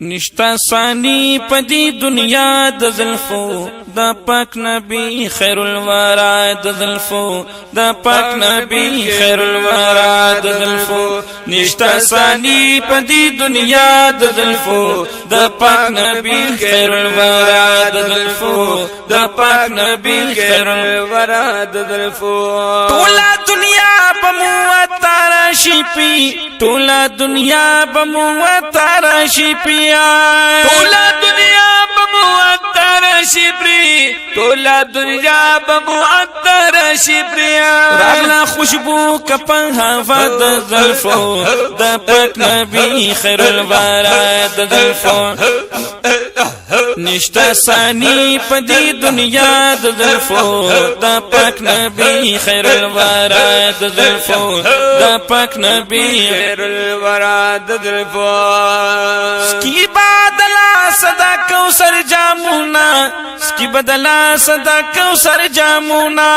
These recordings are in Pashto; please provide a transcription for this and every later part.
نشتا ثانی پدی دنیا د زلفو دا پاک نبی خیر الورا د زلفو دا پاک نبی خیر الورا د زلفو نشتا ثانی پدی دنیا د زلفو دا پاک نبی خیر الورا د زلفو دا پاک نبی خیر الورا د زلفو ټولا دنیا بمو تارشی پی ټولا دنیا بمو تارشی پی ټولا دنیا بمعطر شبری ټولا دنیا بمعطر شبری راغلا خوشبو کپن هوا د زلفو د پاک نبی خیر الورا د زلفو نشتا ثانی پدی دنیا د زلفو د پاک نبی خیر الورا د زلفو د پاک نبی خیر الورا د زلفو سکی بدلا صدا کوثر جامونا سکی بدلا صدا کوثر جامونا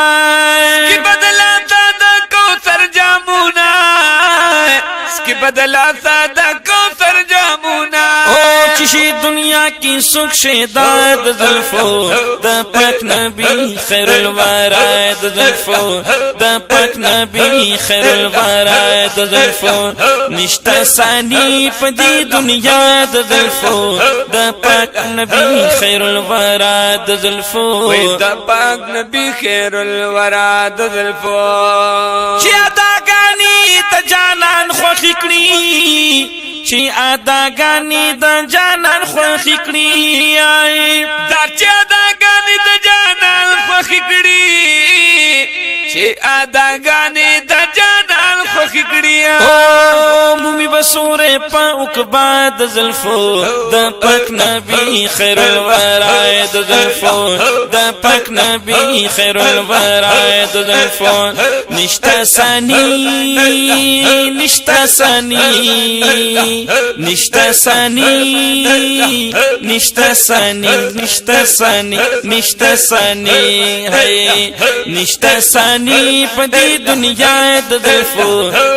سکی بدلا صدا کوثر جامونا سکی بدلا صدا کوثر جامونا او چشی دنیا کی سخ شداد زلفو د پاک نبی خیر الورا د زلفو د پاک نبی خیر الورا د زلفو نشتا ثانی پدی دنیا د زلفو د پاک نبی خیر الورا د زلفو د پاک نبی خیر الورا د زلفو چې اداګانی ته جانان خوخی کړی چې اداګانی د جانان خوخی کړی دا چې اداګانی د جانان خوخی کړی چې اداګانی د جانان خوخی کړی او مومي بسوره په عقبا د زلفو د پاک نبی خیر الورا د زلفو د پاک نبی خیر الورا د زلفو نشتا ثانی نشتا ثانی نشتا ثانی نشتا ثانی نشتا ثانی نشتا ثانی ہے نشتا ثانی پدی دنیا د زلفو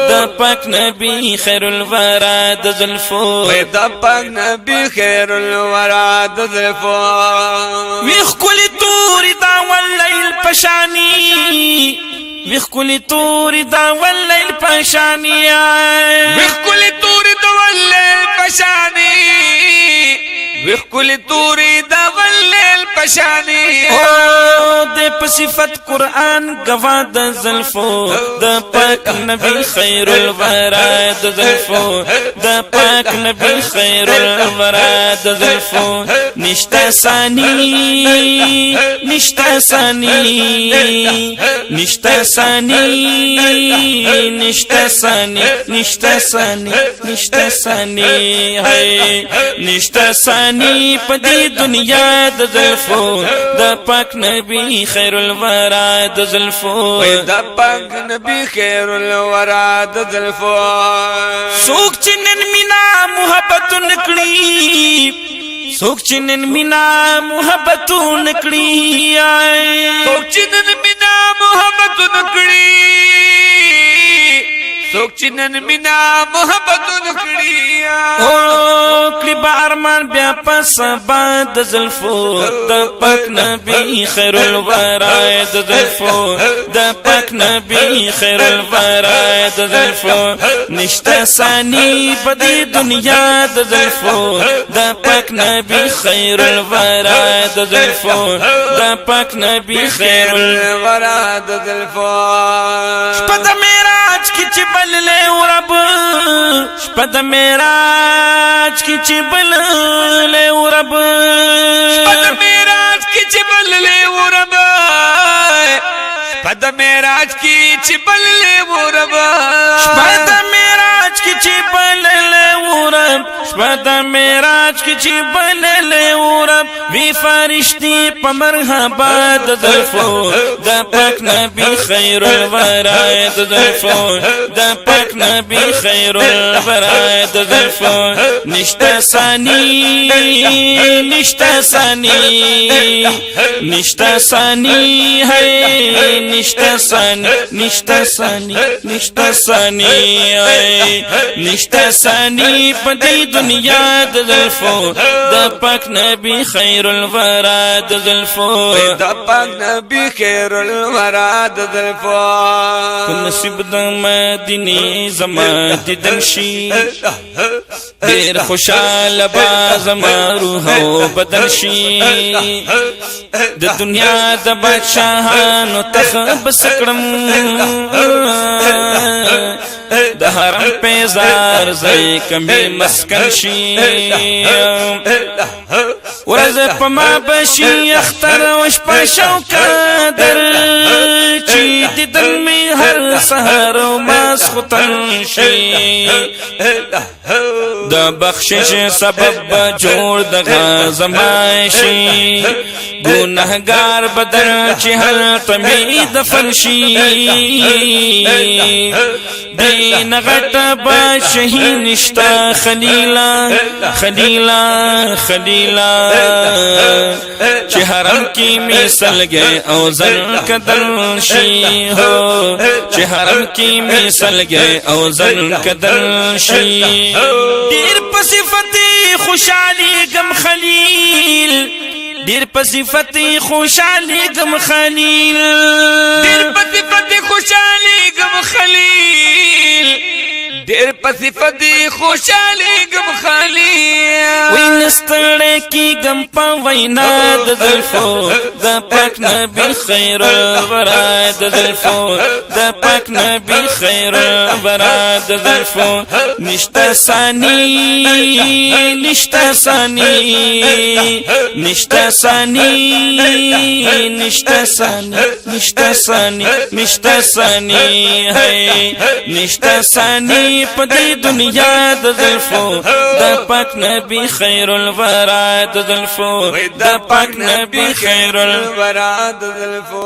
د پاک نبی خیر الورا د زلفو د پاک نبی خیر الورا د زلفو ویخ کلی توری دا واللیل پشانی ویخ کلی توری دا واللیل پشانی ویخ کلی توری دا واللیل پشانی ویخ کلی توری دا واللیل پشانی او دے پصفت قرآن گوا د زلفو د پاک نبی خیر الورا د زلفو د پاک نبی خیر الورا د زلفو نشتا ثانی نشتا ثانی نشتا ثانی نشتا ثانی نشتا ثانی نشتا ثانی ہے نشتا ثانی پدی دنیا د زلفو د پاک نبی خیر الورا د زلفو د پاک نبی خیر الورا د زلفو سوک چنن مینا محبت نکړي سوک چنن مینا محبت نکړي سوک چنن مینا محبت نکړي سوک چنن مینا محبت نکړي او کړي بارمان بیا پس باد زلفو د پاک نبی خیر الورا د زلفو د پاک نبی خیر الورا د زلفو نشتا ثانی پدی دنیا د زلفو د پاک نبی خیر الورا د زلفو د پاک نبی خیر الورا د زلفو شپد معراج کی چې بللې ورب شپد معراج کی چې بللې ورب شپد معراج کی چې بللې ورب شپد معراج کی چې بللې ورب شپد معراج کی چې بللې ورب شپد معراج کی چې بللې ورب وی فرشتي په مرحبا د زلفو د پاک نبی خیر الورا د زلفو د پاک نبی خیر الورا د زلفو نشتا ثانی نشتا ثانی نشتا ثانی ہے نشتا ثانی نشتا ثانی نشتا ثانی ہے نشتا ثانی پدی دنیا د زلفو د پاک نبی خیر الورا د زلفو د پاک نبی خیر الورا د زلفو نصیب د مدینه زما دیدن شي ډیر خوشاله با زما روح او بدن شي د دنیا د بادشاہانو تخب سکړم د حرم پیزار زئی کمی مسکن شي ورځ په ما بشي اختر وش په شوق در چی دیدن می هر سحر او مسختن شي د بخشش سبب جوړ د غزمای شي گناهگار بدل چې هر تمی دفن شي دین غټ با شهید نشتا خلیلا خلیلا خلیلا چې حرم کې می سلګي او زن کدل شي هو چې حرم کې می سلګي او زن کدل شي ډیر په صفتی خوشالي غم خلیل ډیر په صفتی خوشالي غم خلیل ډیر په صفتی خوشالي غم خلیل ډیر په صفتی خوشالي غم خلیل وینستړې کی غم په وینا د زلفو د پاک نبی خیر الورا د زلفو د پاک نبی خیر الورا د زلفو نشتا ثانی نشتا ثانی نشتا ثانی نشتا ثانی نشتا ثانی نشتا ثانی ہے نشتا ثانی پدی دنیا د زلفو د پاک نبی خیر الورا د زلفو د پاک نبی خیر الورا د زلفو